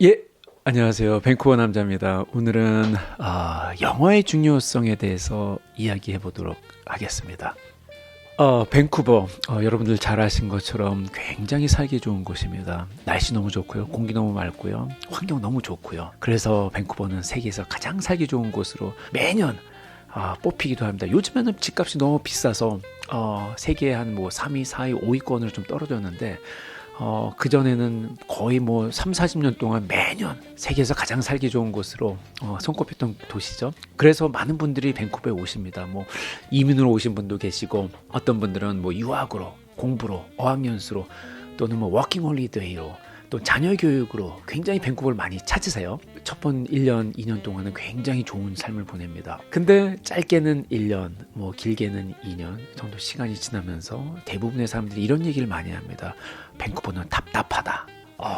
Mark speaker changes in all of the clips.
Speaker 1: 예, 안녕하세요. 밴쿠버 남자입니다. 오늘은 영어의 중요성에 대해서 이야기해 보도록 하겠습니다. 밴쿠버, 여러분들 잘 아신 것처럼 굉장히 살기 좋은 곳입니다. 날씨 너무 좋고요. 공기 너무 맑고요. 환경 너무 좋고요. 그래서 밴쿠버는 세계에서 가장 살기 좋은 곳으로 매년 뽑히기도 합니다. 요즘에는 집값이 너무 비싸서 세계에 한 뭐 3위, 4위, 5위권으로 좀 떨어졌는데 그전에는 거의 뭐 3, 40년 동안 매년 세계에서 가장 살기 좋은 곳으로 손꼽혔던 도시죠. 그래서 많은 분들이 밴쿠버에 오십니다. 뭐 이민으로 오신 분도 계시고 어떤 분들은 뭐 유학으로, 공부로, 어학연수로 또는 뭐 워킹 홀리데이로 또 자녀 교육으로 굉장히 밴쿠버를 많이 찾으세요. 첫 번 1년, 2년 동안은 굉장히 좋은 삶을 보냅니다. 근데 짧게는 1년, 뭐 길게는 2년 정도 시간이 지나면서 대부분의 사람들이 이런 얘기를 많이 합니다. 밴쿠버는 답답하다.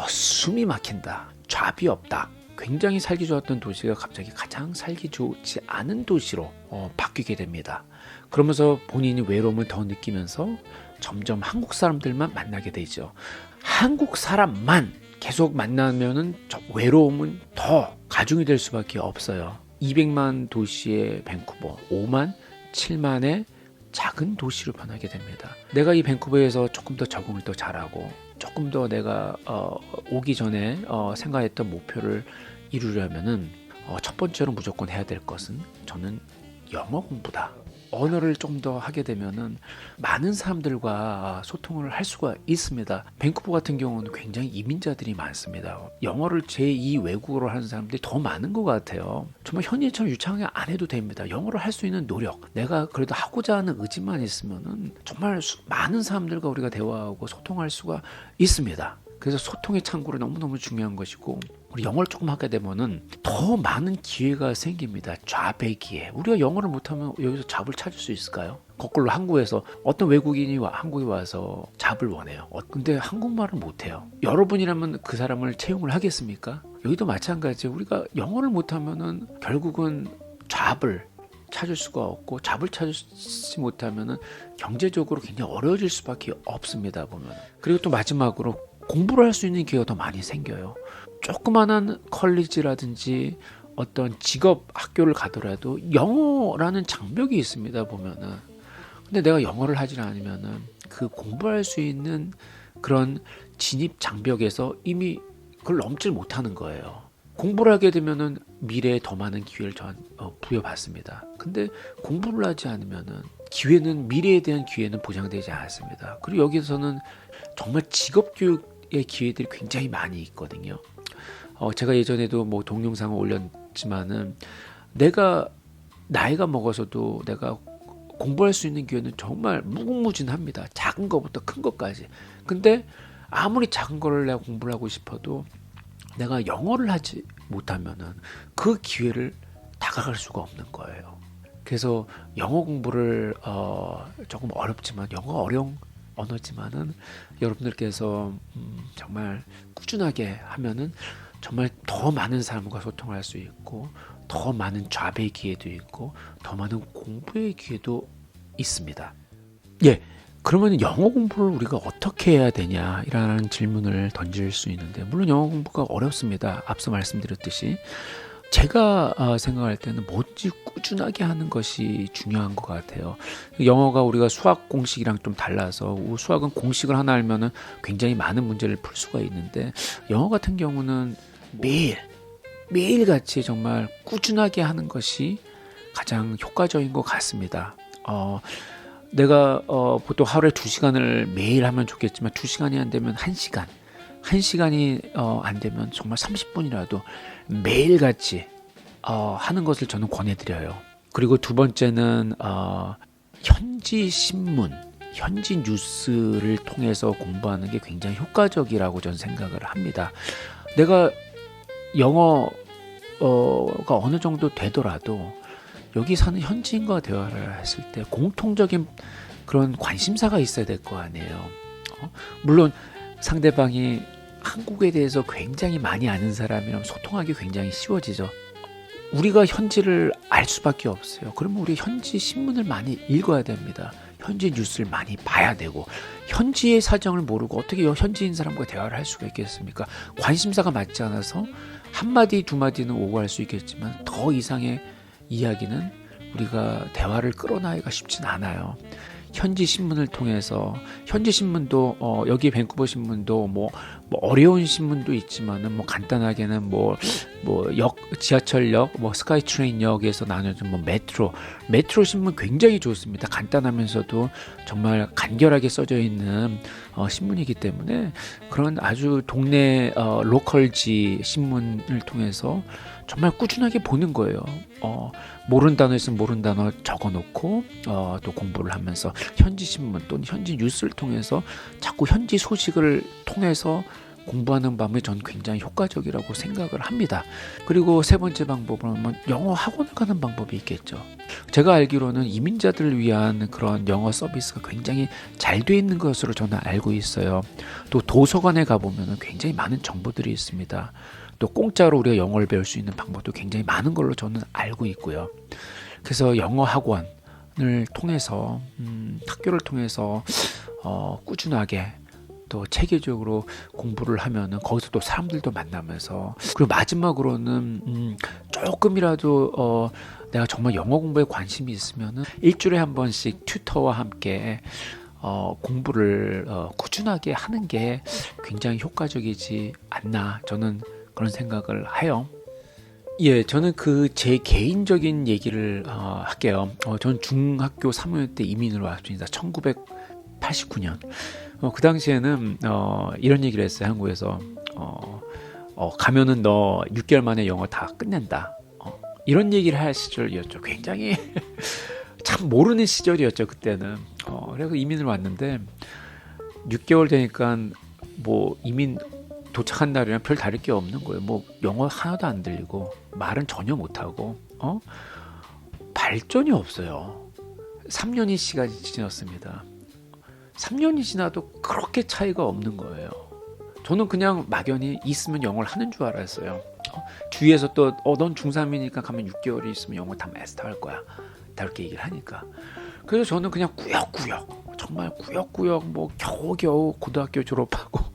Speaker 1: 숨이 막힌다. 잡이 없다. 굉장히 살기 좋았던 도시가 갑자기 가장 살기 좋지 않은 도시로 바뀌게 됩니다. 그러면서 본인이 외로움을 더 느끼면서 점점 한국 사람들만 만나게 되죠. 한국 사람만 계속 만나면은 외로움은 더 가중이 될 수밖에 없어요. 200만 도시의 밴쿠버, 5만, 7만의 작은 도시로 변하게 됩니다. 내가 이 밴쿠버에서 조금 더 적응을 더 잘하고 조금 더 내가 오기 전에 생각했던 목표를 이루려면은 첫 번째로 무조건 해야 될 것은 저는 영어 공부다. 언어를 좀 더 하게 되면은 많은 사람들과 소통을 할 수가 있습니다. 밴쿠버 같은 경우는 굉장히 이민자들이 많습니다. 영어를 제2 외국어로 하는 사람들이 더 많은 것 같아요. 정말 현일처럼 유창하게 안 해도 됩니다. 영어를 할 수 있는 노력, 내가 그래도 하고자 하는 의지만 있으면은 정말 많은 사람들과 우리가 대화하고 소통할 수가 있습니다. 그래서 소통의 창구로 너무너무 중요한 것이고, 우리 영어를 조금 하게 되면은 더 많은 기회가 생깁니다. 잡의 기회. 우리가 영어를 못하면 여기서 잡을 찾을 수 있을까요? 거꾸로 한국에서 어떤 외국인이 한국에 와서 잡을 원해요. 근데 한국말을 못해요. 여러분이라면 그 사람을 채용을 하겠습니까? 여기도 마찬가지예요. 우리가 영어를 못하면은 결국은 잡을 찾을 수가 없고, 잡을 찾지 못하면은 경제적으로 굉장히 어려워질 수밖에 없습니다. 보면. 그리고 또 마지막으로 공부를 할 수 있는 기회가 더 많이 생겨요. 조그만한 컬리지라든지 어떤 직업 학교를 가더라도 영어라는 장벽이 있습니다. 보면은. 근데 내가 영어를 하지 않으면은 그 공부할 수 있는 그런 진입 장벽에서 이미 그걸 넘질 못하는 거예요. 공부를 하게 되면은 미래에 더 많은 기회를 부여받습니다. 근데 공부를 하지 않으면은 기회는, 미래에 대한 기회는 보장되지 않습니다. 그리고 여기서는 정말 직업 교육의 기회들이 굉장히 많이 있거든요. 제가 예전에도 뭐 동영상을 올렸지만은 내가 나이가 먹어서도 내가 공부할 수 있는 기회는 정말 무궁무진합니다. 작은 것부터 큰 것까지. 근데 아무리 작은 거를 내가 공부를 하고 싶어도 내가 영어를 하지 못하면은 그 기회를 다가갈 수가 없는 거예요. 그래서 영어 공부를 조금 어렵지만, 영어 어려운 언어지만은 여러분들께서 정말 꾸준하게 하면은 정말 더 많은 사람과 소통할 수 있고, 더 많은 잡의 기회도 있고, 더 많은 공부의 기회도 있습니다. 예. 그러면 영어 공부를 우리가 어떻게 해야 되냐라는 질문을 던질 수 있는데, 물론 영어 공부가 어렵습니다. 앞서 말씀드렸듯이 제가 생각할 때는 뭐든지 꾸준하게 하는 것이 중요한 것 같아요. 영어가 우리가 수학 공식이랑 좀 달라서, 수학은 공식을 하나 알면은 굉장히 많은 문제를 풀 수가 있는데, 영어 같은 경우는 매일같이 정말 꾸준하게 하는 것이 가장 효과적인 것 같습니다. 내가 보통 하루에 2시간을 매일 하면 좋겠지만 2시간이 안 되면 1시간, 1시간이 안 되면 정말 30분이라도 매일같이 하는 것을 저는 권해드려요. 그리고 두 번째는 현지 신문, 현지 뉴스를 통해서 공부하는 게 굉장히 효과적이라고 저는 생각을 합니다. 내가 영어가 어느 정도 되더라도 여기 사는 현지인과 대화를 했을 때 공통적인 그런 관심사가 있어야 될 거 아니에요. 물론 상대방이 한국에 대해서 굉장히 많이 아는 사람이라면 소통하기 굉장히 쉬워지죠. 우리가 현지를 알 수밖에 없어요. 그러면 우리 현지 신문을 많이 읽어야 됩니다. 현지 뉴스를 많이 봐야 되고, 현지의 사정을 모르고 어떻게 현지인 사람과 대화를 할 수가 있겠습니까? 관심사가 맞지 않아서 한마디 두마디는 오고 할 수 있겠지만 더 이상의 이야기는 우리가 대화를 끌어나기가 쉽진 않아요. 현지 신문을 통해서, 현지 신문도 여기 밴쿠버 신문도 뭐 어려운 신문도 있지만은 뭐 간단하게는 뭐 지하철역, 뭐 스카이트레인역에서 나눠진 뭐 메트로 신문 굉장히 좋습니다. 간단하면서도 정말 간결하게 써져 있는 신문이기 때문에 그런 아주 동네 로컬지 신문을 통해서 정말 꾸준하게 보는 거예요. 모르는 단어 있으면 모르는 단어 적어놓고 또 공부를 하면서 현지 신문 또는 현지 뉴스를 통해서 자꾸 현지 소식을 통해서 공부하는 방법이 저는 굉장히 효과적이라고 생각을 합니다. 그리고 세 번째 방법은 영어 학원을 가는 방법이 있겠죠. 제가 알기로는 이민자들을 위한 그런 영어 서비스가 굉장히 잘 돼 있는 것으로 저는 알고 있어요. 또 도서관에 가보면 굉장히 많은 정보들이 있습니다. 또 공짜로 우리가 영어를 배울 수 있는 방법도 굉장히 많은 걸로 저는 알고 있고요. 그래서 영어 학원을 통해서 학교를 통해서 꾸준하게 또 체계적으로 공부를 하면은 거기서 또 사람들도 만나면서, 그리고 마지막으로는 조금이라도 내가 정말 영어 공부에 관심이 있으면은 일주일에 한 번씩 튜터와 함께 공부를 꾸준하게 하는 게 굉장히 효과적이지 않나, 저는 그런 생각을 해요. 예, 저는 제 개인적인 얘기를 할게요. 저는 중학교 3학년 때 이민을 왔습니다. 1989년. 그 당시에는 이런 얘기를 했어요. 한국에서 가면은 너 6개월 만에 영어 다 끝낸다. 이런 얘기를 할 시절이었죠. 굉장히 참 모르는 시절이었죠, 그때는. 그래서 이민을 왔는데 6개월 되니까 뭐 이민 도착한 날이랑 별 다를 게 없는 거예요. 뭐 영어 하나도 안 들리고 말은 전혀 못하고 발전이 없어요. 3년이 시간이 지났습니다. 3년이 지나도 그렇게 차이가 없는 거예요. 저는 그냥 막연히 있으면 영어를 하는 줄 알았어요. 주위에서 또 넌 중3이니까 가면 6개월이 있으면 영어 다 마스터할 거야, 다 이렇게 얘기를 하니까. 그래서 저는 그냥 꾸역꾸역, 정말 꾸역꾸역 뭐 겨우겨우 고등학교 졸업하고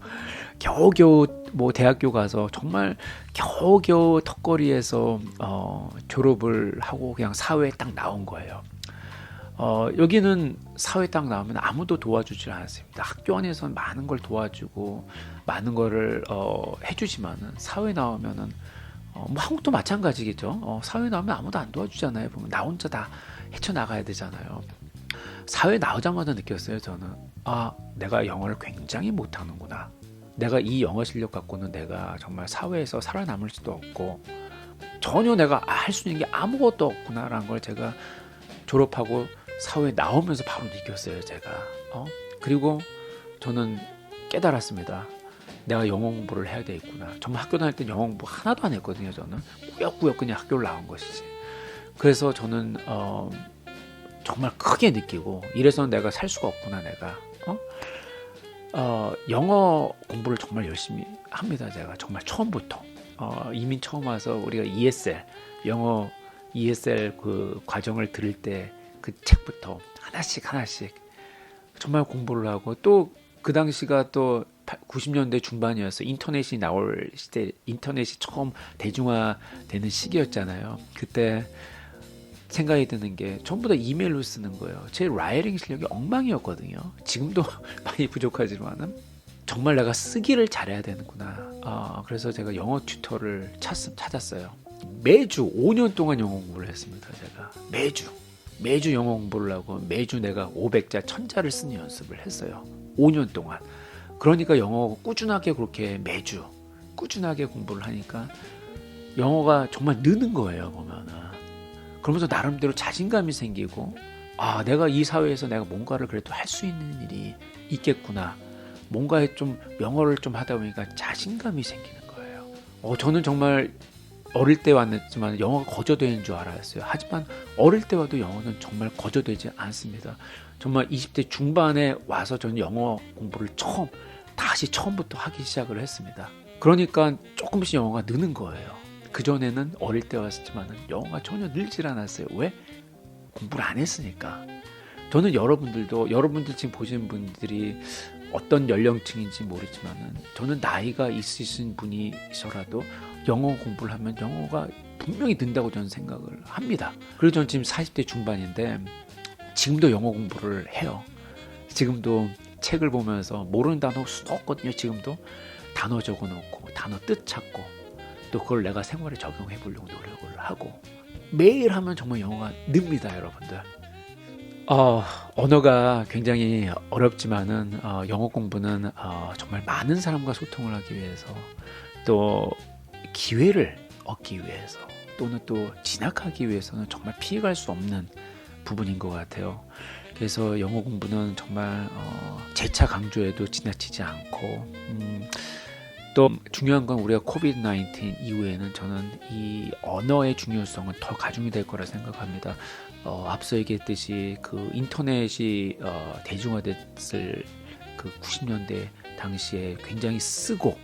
Speaker 1: 겨우겨우 뭐 대학교 가서 정말 겨우겨우 턱걸이에서 졸업을 하고 그냥 사회에 딱 나온 거예요. 여기는 사회 딱 나오면 아무도 도와주지 않았습니다. 학교 안에서는 많은 걸 도와주고 많은 거를 해주지만은 사회 나오면은 뭐 한국도 마찬가지겠죠. 사회 나오면 아무도 안 도와주잖아요. 보면 나 혼자 다 헤쳐나가야 되잖아요. 사회 나오자마자 느꼈어요. 저는 내가 영어를 굉장히 못하는구나. 내가 이 영어 실력 갖고는 내가 정말 사회에서 살아남을 수도 없고 전혀 내가 할 수 있는 게 아무것도 없구나라는 걸 제가 졸업하고 사회에 나오면서 바로 느꼈어요, 제가. 그리고 저는 깨달았습니다. 내가 영어 공부를 해야 되겠구나. 정말 학교 다닐 때 영어 공부 하나도 안 했거든요, 저는. 꾸역꾸역 그냥 학교를 나온 것이지. 그래서 저는 정말 크게 느끼고, 이래서는 내가 살 수가 없구나, 내가. 영어 공부를 정말 열심히 합니다, 제가. 정말 처음부터. 이민 처음 와서 우리가 ESL, 영어 ESL 그 과정을 들을 때 그 책부터 하나씩 정말 공부를 하고, 또 그 당시가 또 90년대 중반이어서 인터넷이 나올 시대, 인터넷이 처음 대중화되는 시기였잖아요. 그때 생각이 드는 게 전부 다 이메일로 쓰는 거예요. 제 라이팅 실력이 엉망이었거든요. 지금도 많이 부족하지만은 정말 내가 쓰기를 잘해야 되는구나. 그래서 제가 영어 튜터를 찾았어요. 매주 5년 동안 영어 공부를 했습니다. 제가 매주 영어 공부를 하고 매주 내가 500자 1000자를 쓰는 연습을 했어요. 5년 동안. 그러니까 영어 꾸준하게 그렇게 매주 꾸준하게 공부를 하니까 영어가 정말 느는 거예요, 보면은. 그러면서 나름대로 자신감이 생기고, 내가 이 사회에서 내가 뭔가를 그래도 할 수 있는 일이 있겠구나. 뭔가에 좀 영어를 좀 하다 보니까 자신감이 생기는 거예요. 저는 정말 어릴 때 왔지만 영어가 거저되는 줄 알았어요. 하지만 어릴 때 와도 영어는 정말 거저되지 않습니다. 정말 20대 중반에 와서 저는 영어 공부를 다시 처음부터 하기 시작을 했습니다. 그러니까 조금씩 영어가 느는 거예요. 그전에는 어릴 때 왔지만 영어가 전혀 늘질 않았어요. 왜? 공부를 안 했으니까. 저는 여러분들 지금 보시는 분들이 어떤 연령층인지 모르지만은 저는 나이가 있으신 분이셔라도 영어 공부를 하면 영어가 분명히 는다고 저는 생각을 합니다. 그리고 저는 지금 40대 중반인데 지금도 영어 공부를 해요. 지금도 책을 보면서 모르는 단어 수도 없거든요. 지금도 단어 적어놓고 단어 뜻 찾고 또 그걸 내가 생활에 적용해 보려고 노력을 하고 매일 하면 정말 영어가 늡니다, 여러분들. 언어가 굉장히 어렵지만은 영어 공부는 정말 많은 사람과 소통을 하기 위해서 또 기회를 얻기 위해서 또는 또 진학하기 위해서는 정말 피해갈 수 없는 부분인 것 같아요. 그래서 영어 공부는 정말 재차 강조해도 지나치지 않고 또 중요한 건 우리가 코비드-19 이후에는 저는 이 언어의 중요성은 더 가중이 될 거라 생각합니다. 앞서 얘기했듯이 그 인터넷이 대중화됐을 그 90년대 당시에 굉장히 쓰고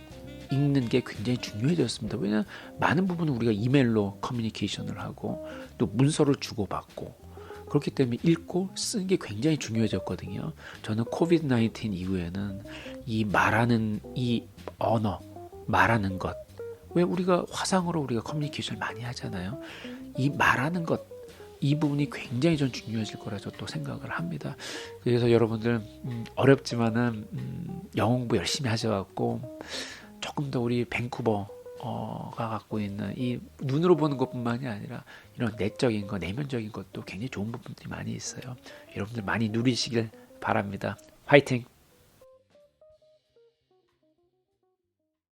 Speaker 1: 읽는 게 굉장히 중요해졌습니다. 왜냐하면 많은 부분은 우리가 이메일로 커뮤니케이션을 하고 또 문서를 주고받고 그렇기 때문에 읽고 쓰는 게 굉장히 중요해졌거든요. 저는 코비드-19 이후에는 이 말하는 이 언어, 말하는 것, 왜 우리가 화상으로 우리가 커뮤니케이션을 많이 하잖아요. 이 말하는 것, 이 부분이 굉장히 전 중요해질 거라 저 또 생각을 합니다. 그래서 여러분들 어렵지만은 영어 공부 열심히 하셔갖고 조금 더 우리 밴쿠버가 갖고 있는 이 눈으로 보는 것뿐만이 아니라 이런 내적인 것, 내면적인 것도 굉장히 좋은 부분들이 많이 있어요. 여러분들 많이 누리시길 바랍니다. 화이팅!